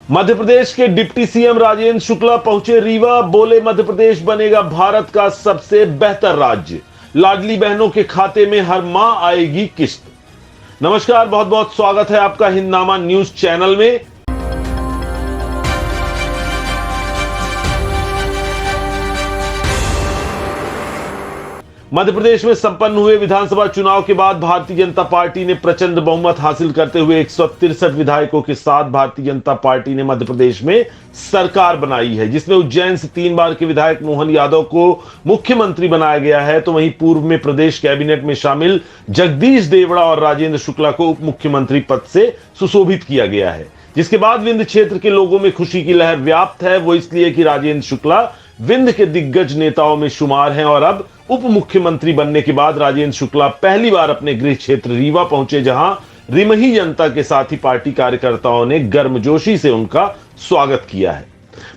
मध्य प्रदेश के deputy CM Rajendra Shukla पहुंचे रीवा, बोले मध्य प्रदेश बनेगा भारत का सबसे बेहतर राज्य। लाडली बहनों के खाते में हर माह आएगी किस्त। नमस्कार, बहुत बहुत स्वागत है आपका हिंदनामा न्यूज चैनल में। मध्य प्रदेश में संपन्न हुए विधानसभा चुनाव के बाद भारतीय जनता पार्टी ने प्रचंड बहुमत हासिल करते हुए 163 विधायकों के साथ भारतीय जनता पार्टी ने मध्य प्रदेश में सरकार बनाई है, जिसमें उज्जैन से 3 बार के विधायक मोहन यादव को मुख्यमंत्री बनाया गया है, तो वहीं पूर्व में प्रदेश कैबिनेट में शामिल जगदीश देवड़ा और राजेंद्र शुक्ला को उप मुख्यमंत्री पद से सुशोभित किया गया है। जिसके बाद विंध्य क्षेत्र के लोगों में खुशी की लहर व्याप्त है, वो इसलिए कि राजेंद्र शुक्ला विंध्य के दिग्गज नेताओं में शुमार हैं और अब उप मुख्यमंत्री बनने के बाद राजेंद्र शुक्ला पहली बार अपने गृह क्षेत्र रीवा पहुंचे, जहां रिमही जनता के साथ ही पार्टी कार्यकर्ताओं ने गर्मजोशी से उनका स्वागत किया है।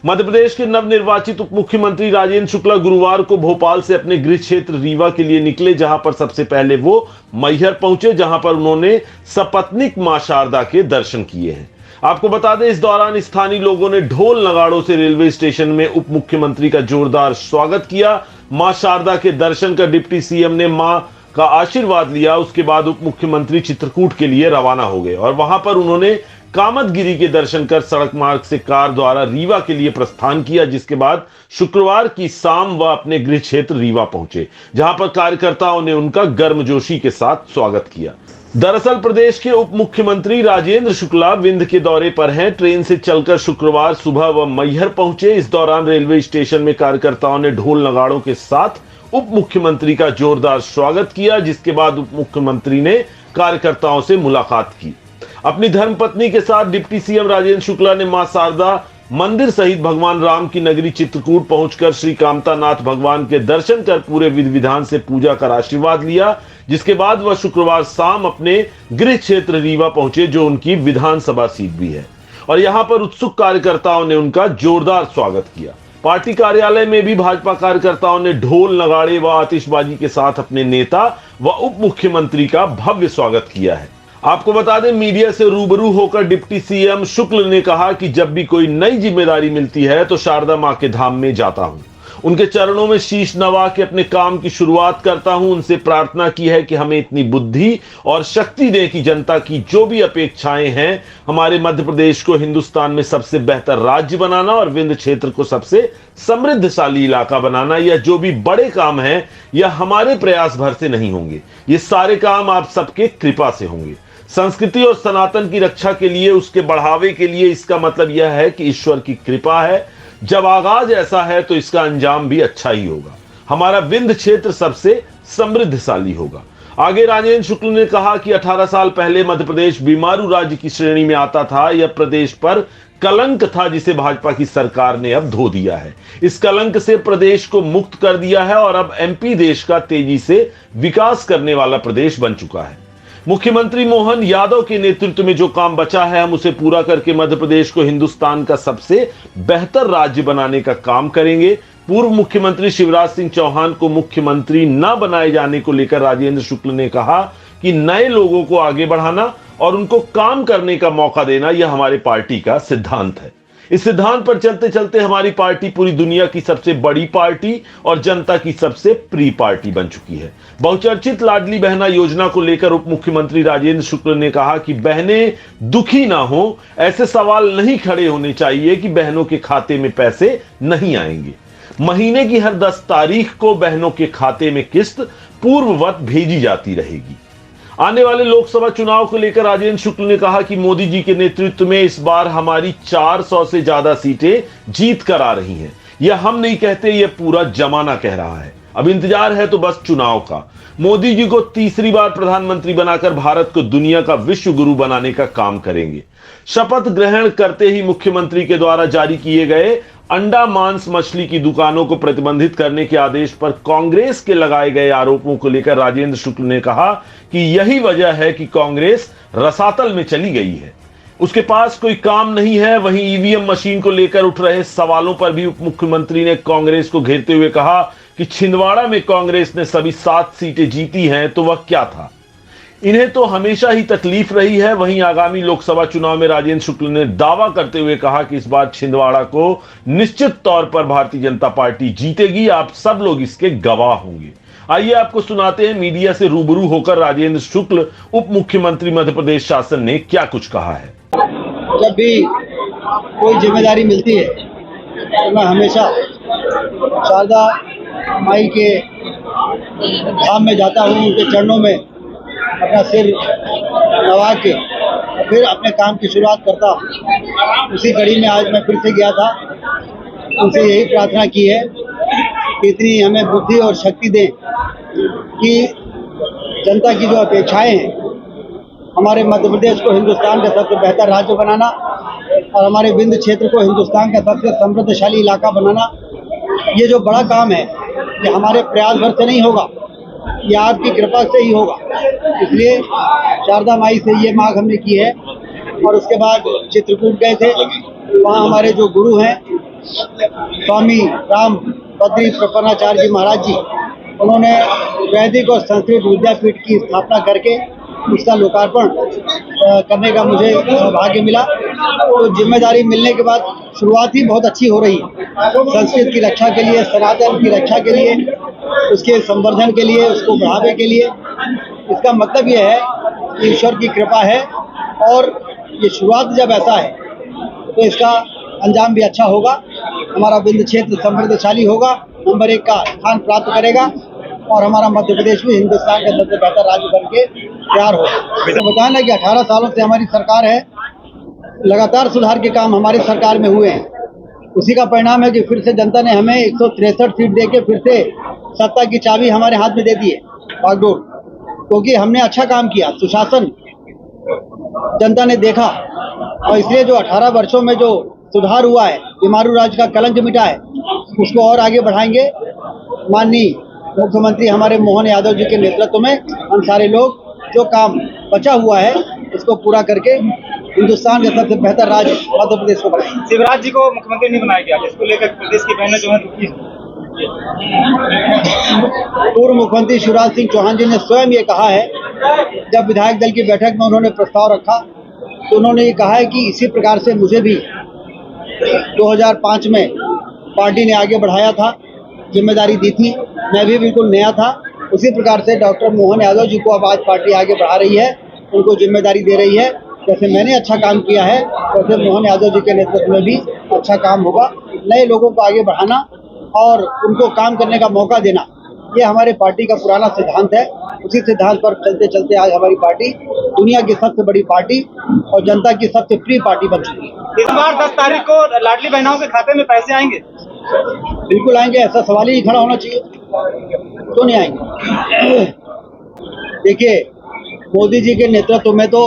मध्य प्रदेश के नवनिर्वाचित उप मुख्यमंत्री राजेंद्र शुक्ला गुरुवार को भोपाल से अपने गृह क्षेत्र रीवा के लिए निकले, जहां पर सबसे पहले वो मैहर पहुंचे, जहां पर उन्होंने सपत्नीक मां शारदा के दर्शन किए हैं। आपको बता दें, इस दौरान स्थानीय लोगों ने ढोल नगाड़ों से रेलवे स्टेशन में उप मुख्यमंत्री का जोरदार स्वागत किया। मां शारदा के दर्शन कर डिप्टी सीएम ने मां का आशीर्वाद लिया। उसके बाद उप मुख्यमंत्री चित्रकूट के लिए रवाना हो गए और वहां पर उन्होंने कामतगिरी के दर्शन कर सड़क मार्ग से कार द्वारा रीवा के लिए प्रस्थान किया, जिसके बाद शुक्रवार की शाम वह अपने गृह क्षेत्र रीवा पहुंचे, जहां पर कार्यकर्ताओं ने उनका गर्मजोशी के साथ स्वागत किया। दरअसल प्रदेश के उप मुख्यमंत्री राजेंद्र शुक्ला विंध्य के दौरे पर हैं। ट्रेन से चलकर शुक्रवार सुबह वह मैहर पहुंचे। इस दौरान रेलवे स्टेशन में कार्यकर्ताओं ने ढोल नगाड़ों के साथ उप मुख्यमंत्री का जोरदार स्वागत किया, जिसके बाद उप मुख्यमंत्री ने कार्यकर्ताओं से मुलाकात की। अपनी धर्मपत्नी के साथ डिप्टी सीएम राजेंद्र शुक्ला ने मां शारदा मंदिर सहित भगवान राम की नगरी चित्रकूट पहुंचकर श्री कामतानाथ भगवान के दर्शन कर पूरे विधि विधान से पूजा कर आशीर्वाद लिया, जिसके बाद वह शुक्रवार शाम अपने गृह क्षेत्र रीवा पहुंचे, जो उनकी विधानसभा सीट भी है, और यहां पर उत्सुक कार्यकर्ताओं ने उनका जोरदार स्वागत किया। पार्टी कार्यालय में भी भाजपा कार्यकर्ताओं ने ढोल नगाड़े व आतिशबाजी के साथ अपने नेता व उप मुख्यमंत्री का भव्य स्वागत किया है। आपको बता दें, मीडिया से रूबरू होकर डिप्टी सीएम शुक्ल ने कहा कि जब भी कोई नई जिम्मेदारी मिलती है तो शारदा मां के धाम में जाता हूं, उनके चरणों में शीश नवा के अपने काम की शुरुआत करता हूं। उनसे प्रार्थना की है कि हमें इतनी बुद्धि और शक्ति दें कि जनता की जो भी अपेक्षाएं हैं, हमारे मध्य प्रदेश को हिंदुस्तान में सबसे बेहतर राज्य बनाना और विंध्य क्षेत्र को सबसे समृद्धशाली इलाका बनाना, यह जो भी बड़े काम हैं यह हमारे प्रयास भर से नहीं होंगे, ये सारे काम आप सबके कृपा से होंगे। संस्कृति और सनातन की रक्षा के लिए, उसके बढ़ावे के लिए, इसका मतलब यह है कि ईश्वर की कृपा है। जब आगाज ऐसा है तो इसका अंजाम भी अच्छा ही होगा। हमारा विंध्य क्षेत्र सबसे समृद्धशाली होगा। आगे राजेंद्र शुक्ल ने कहा कि 18 साल पहले मध्य प्रदेश बीमारू राज्य की श्रेणी में आता था। यह प्रदेश पर कलंक था, जिसे भाजपा की सरकार ने अब धो दिया है। इस कलंक से प्रदेश को मुक्त कर दिया है और अब एमपी देश का तेजी से विकास करने वाला प्रदेश बन चुका है। मुख्यमंत्री मोहन यादव के नेतृत्व में जो काम बचा है, हम उसे पूरा करके मध्य प्रदेश को हिंदुस्तान का सबसे बेहतर राज्य बनाने का काम करेंगे। पूर्व मुख्यमंत्री शिवराज सिंह चौहान को मुख्यमंत्री न बनाए जाने को लेकर राजेंद्र शुक्ल ने कहा कि नए लोगों को आगे बढ़ाना और उनको काम करने का मौका देना, यह हमारी पार्टी का सिद्धांत है। इस सिद्धांत पर चलते चलते हमारी पार्टी पूरी दुनिया की सबसे बड़ी पार्टी और जनता की सबसे प्रिय पार्टी बन चुकी है। बहुचर्चित लाडली बहना योजना को लेकर उप मुख्यमंत्री राजेंद्र शुक्ल ने कहा कि बहनें दुखी ना हो, ऐसे सवाल नहीं खड़े होने चाहिए कि बहनों के खाते में पैसे नहीं आएंगे। महीने की हर 10 तारीख को बहनों के खाते में किस्त पूर्ववत भेजी जाती रहेगी। आने वाले लोकसभा चुनाव को लेकर राजेंद्र शुक्ल ने कहा कि मोदी जी के नेतृत्व में इस बार हमारी 400 से ज्यादा सीटें जीत कर आ रही हैं। यह हम नहीं कहते, यह पूरा जमाना कह रहा है। अब इंतजार है तो बस चुनाव का। मोदी जी को तीसरी बार प्रधानमंत्री बनाकर भारत को दुनिया का विश्व गुरु बनाने का काम करेंगे। शपथ ग्रहण करते ही मुख्यमंत्री के द्वारा जारी किए गए अंडा मांस मछली की दुकानों को प्रतिबंधित करने के आदेश पर कांग्रेस के लगाए गए आरोपों को लेकर राजेंद्र शुक्ल ने कहा कि यही वजह है कि कांग्रेस रसातल में चली गई है, उसके पास कोई काम नहीं है। वहीं ईवीएम मशीन को लेकर उठ रहे सवालों पर भी उप मुख्यमंत्री ने कांग्रेस को घेरते हुए कहा कि छिंदवाड़ा में कांग्रेस ने सभी 7 सीटें जीती हैं, तो वह क्या था। इन्हें तो हमेशा ही तकलीफ रही है। वहीं आगामी लोकसभा चुनाव में राजेंद्र शुक्ल ने दावा करते हुए कहा कि इस बार छिंदवाड़ा को निश्चित तौर पर भारतीय जनता पार्टी जीतेगी, आप सब लोग इसके गवाह होंगे। आइए आपको सुनाते हैं मीडिया से रूबरू होकर राजेंद्र शुक्ल उप मुख्यमंत्री मध्य प्रदेश शासन ने क्या कुछ कहा है। जब भी कोई जिम्मेदारी मिलती है तो मैं हमेशा शारदा माई के धाम में जाता हूँ, उनके चरणों में अपना सिर नवा के फिर अपने काम की शुरुआत करता हूँ। उसी कड़ी में आज मैं फिर से गया था, उनसे यही प्रार्थना की है कि इतनी हमें बुद्धि और शक्ति दें कि जनता की जो अपेक्षाएं हैं, हमारे मध्य प्रदेश को हिंदुस्तान का सबसे बेहतर राज्य बनाना और हमारे विंध्य क्षेत्र को हिंदुस्तान का सबसे समृद्धशाली इलाका बनाना, ये जो बड़ा काम है ये हमारे प्रयास भर से नहीं होगा, ये आपकी कृपा से ही होगा। इसलिए शारदा माई से ये मांग हमने की है। और उसके बाद चित्रकूट गए थे, वहाँ हमारे जो गुरु हैं स्वामी राम बद्री प्रपन्नाचार्य जी महाराज जी, उन्होंने वैदिक और संस्कृत विद्यापीठ की स्थापना करके उसका लोकार्पण करने का मुझे भाग्य मिला। तो जिम्मेदारी मिलने के बाद शुरुआत ही बहुत अच्छी हो रही है। संस्कृत की रक्षा के लिए, सनातन की रक्षा के लिए, उसके संवर्धन के लिए, उसको बढ़ावे के लिए। इसका मतलब ये है कि ईश्वर की कृपा है और ये शुरुआत जब ऐसा है तो इसका अंजाम भी अच्छा होगा। हमारा विंध्य क्षेत्र समृद्धशाली होगा, नंबर 1 का स्थान प्राप्त करेगा और हमारा मध्य प्रदेश भी हिंदुस्तान का सबसे बेहतर राज्य बन के तैयार हो। तो बताना कि 18 सालों से हमारी सरकार है, लगातार सुधार के काम हमारी सरकार में हुए हैं। उसी का परिणाम है कि फिर से जनता ने हमें 163 सीट देके फिर से सत्ता की चाबी हमारे हाथ में दे दी है बागडोर, क्योंकि हमने अच्छा काम किया, सुशासन जनता ने देखा। और इसलिए जो 18 वर्षों में जो सुधार हुआ है, बीमारू राज का कलंक मिटा है, उसको और आगे बढ़ाएंगे। माननीय मुख्यमंत्री हमारे मोहन यादव जी के नेतृत्व में हम सारे लोग जो काम बचा हुआ है उसको पूरा करके हिंदुस्तान का सबसे बेहतर राज्य मध्य प्रदेश को बनाएंगे। शिवराज जी को मुख्यमंत्री नहीं बनाया गया, जिसको लेकर प्रदेश की बहनें जो है दुखी हैं। पूर्व मुख्यमंत्री शिवराज सिंह चौहान जी ने स्वयं ये कहा है, जब विधायक दल की बैठक में उन्होंने प्रस्ताव रखा तो उन्होंने ये कहा है कि इसी प्रकार से मुझे भी 2005 में पार्टी ने आगे बढ़ाया था, जिम्मेदारी दी थी, मैं भी बिल्कुल नया था। उसी प्रकार से डॉक्टर मोहन यादव जी को अब आज पार्टी आगे बढ़ा रही है, उनको जिम्मेदारी दे रही है। जैसे मैंने अच्छा काम किया है वैसे मोहन यादव जी के नेतृत्व में भी अच्छा काम होगा। नए लोगों को आगे बढ़ाना और उनको काम करने का मौका देना, ये हमारे पार्टी का पुराना सिद्धांत है। उसी सिद्धांत पर चलते चलते आज हमारी पार्टी दुनिया की सबसे बड़ी पार्टी और जनता की सबसे प्रिय पार्टी बन चुकी है। इस बार 10 तारीख को लाडली बहनों के खाते में पैसे आएंगे? बिल्कुल आएंगे, ऐसा सवाल ही खड़ा होना चाहिए, क्यों नहीं आएंगे। देखिए, मोदी जी के नेतृत्व में तो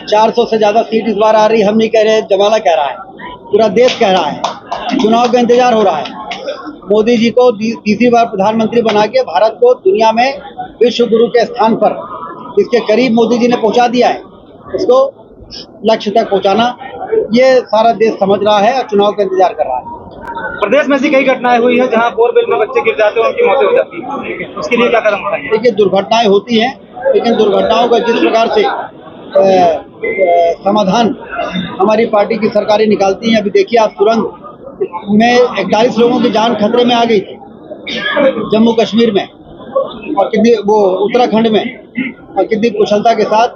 400 से ज्यादा सीट इस बार आ रही। हम नहीं कह रहे, जमाना कह रहा है, पूरा देश कह रहा है, चुनाव का इंतजार हो रहा है। मोदी जी को तीसरी बार प्रधानमंत्री बना के भारत को दुनिया में विश्व गुरु के स्थान पर इसके करीब मोदी जी ने पहुंचा दिया है। इसको लक्ष्य तक पहुंचाना ये सारा देश समझ रहा है और चुनाव का इंतजार कर रहा है। प्रदेश में ऐसी कई घटनाएं हुई हैं जहां बोरवेल में बच्चे गिर जाते हैं, उनकी मौतें हो जाती है, उसके लिए क्या कदम उठाएंगे? देखिए, दुर्घटनाएं होती हैं, लेकिन दुर्घटनाओं का जिस प्रकार से समाधान हमारी पार्टी की सरकारें निकालती हैं। अभी देखिए, आप सुरंग में 41 लोगों की जान खतरे में आ गई थी जम्मू कश्मीर में, और कितनी वो उत्तराखंड में, और कितनी कुशलता के साथ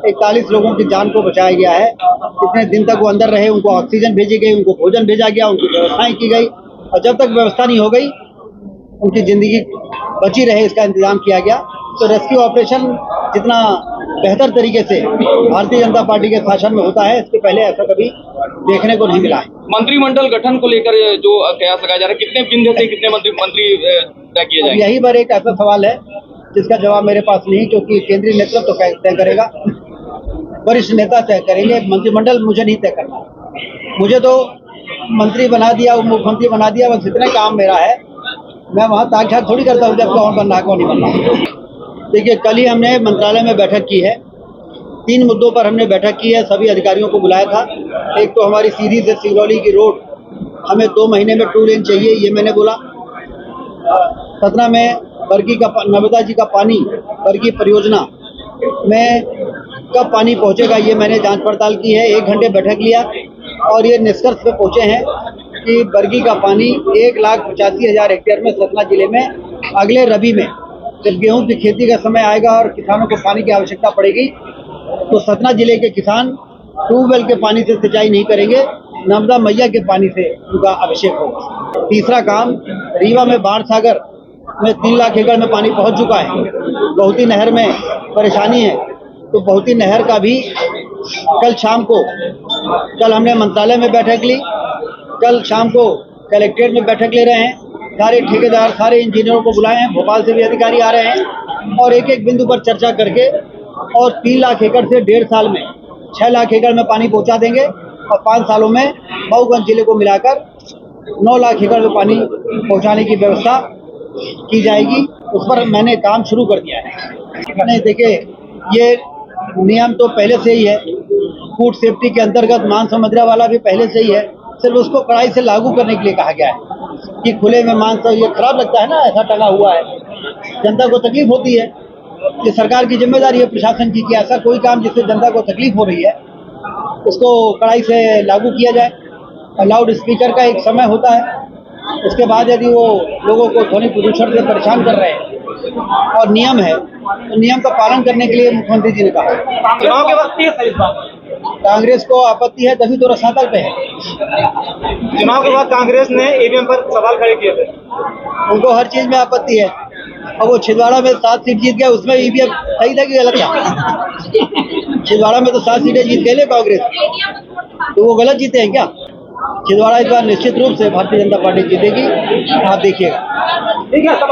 41 लोगों की जान को बचाया गया है। कितने दिन तक वो अंदर रहे, उनको ऑक्सीजन भेजी गई, उनको भोजन भेजा गया, उनकी व्यवस्थाएं की गई, और जब तक व्यवस्था नहीं हो गई उनकी जिंदगी बची रहे इसका इंतजाम किया गया। तो रेस्क्यू ऑपरेशन जितना बेहतर तरीके से भारतीय जनता पार्टी के शासन में होता है, इसके पहले ऐसा कभी देखने को नहीं मिला है। मंत्रिमंडल गठन को लेकर जो कयास लगाया जा रहा है, कितने बिंदु से कितने मंत्री तय किए जाएंगे? यही बार एक ऐसा सवाल है जिसका जवाब मेरे पास नहीं, क्योंकि केंद्रीय नेतृत्व तो तय करेगा, वरिष्ठ नेता तय करेंगे, मंत्रिमंडल मुझे नहीं तय करना। मुझे तो मंत्री बना दिया, उप मुख्यमंत्री बना दिया, बस इतना काम मेरा है। मैं वहाँ ताक झाक थोड़ी करता हूँ जब कौन बनना है कौन नहीं बनना। देखिए, कल ही हमने मंत्रालय में बैठक की है, 3 मुद्दों पर हमने बैठक की है, सभी अधिकारियों को बुलाया था। एक तो हमारी सीधी से सिंगरौली की रोड हमें 2 महीने में 2 लेन चाहिए, ये मैंने बोला। सतना में बरगी का नर्मदा जी का पानी, बरगी परियोजना में कब पानी पहुंचेगा ये मैंने जांच पड़ताल की है। 1 घंटे बैठक लिया और ये निष्कर्ष पे पहुंचे हैं कि बरगी का पानी 1,85,000 हेक्टेयर में सतना जिले में अगले रबी में जब गेहूं की खेती का समय आएगा और किसानों को पानी की आवश्यकता पड़ेगी तो सतना जिले के किसान ट्यूबवेल के पानी से सिंचाई नहीं करेंगे, नर्मदा मैया के पानी से उनका अभिषेक होगा। तीसरा काम, रीवा में बाढ़ सागर में 3 लाख एकड़ में पानी पहुंच चुका है। बहुती नहर में परेशानी है, तो बहुती नहर का भी कल हमने मंत्रालय में बैठक ली, कल शाम को कलेक्ट्रेट में बैठक ले रहे हैं। सारे ठेकेदार, सारे इंजीनियरों को बुलाए हैं, भोपाल से भी अधिकारी आ रहे हैं और एक एक बिंदु पर चर्चा करके और 3 लाख एकड़ से 1.5 साल में 6 लाख एकड़ में पानी पहुंचा देंगे और 5 सालों में मऊगंज जिले को मिलाकर 9 लाख एकड़ में पानी पहुंचाने की व्यवस्था की जाएगी। उस पर मैंने काम शुरू कर दिया है। नहीं, देखिए, ये नियम तो पहले से ही है, फूड सेफ्टी के अंतर्गत मांस और मदिरा वाला भी पहले से ही है, सिर्फ उसको कड़ाई से लागू करने के लिए कहा गया है कि खुले में मांस तो ये खराब लगता है ना, ऐसा टंगा हुआ है, जनता को तकलीफ होती है। ये सरकार की जिम्मेदारी है प्रशासन की कि ऐसा कोई काम जिससे जनता को तकलीफ हो रही है उसको कड़ाई से लागू किया जाए। लाउड स्पीकर का एक समय होता है, उसके बाद यदि वो लोगों को ध्वनि प्रदूषण से परेशान कर रहे हैं और नियम है तो नियम का पालन करने के लिए मुख्यमंत्री जी ने कहा। चुनाव के वक्त ये सही बात है। कांग्रेस को आपत्ति है तभी तो रसातल पे है। चुनाव के बाद कांग्रेस ने ईवीएम पर सवाल खड़े किए थे। उनको हर चीज में आपत्ति है। और वो छिंदवाड़ा में 7 सीट जीत गया, उसमें ईवीएम सही था कि गलत था? छिंदवाड़ा में तो 7 सीटें जीत गए कांग्रेस, तो वो गलत जीते हैं क्या? छिंदवाड़ा इस बार निश्चित रूप से भारतीय जनता पार्टी जीतेगी, आप देखिएगा। ठीक है, सब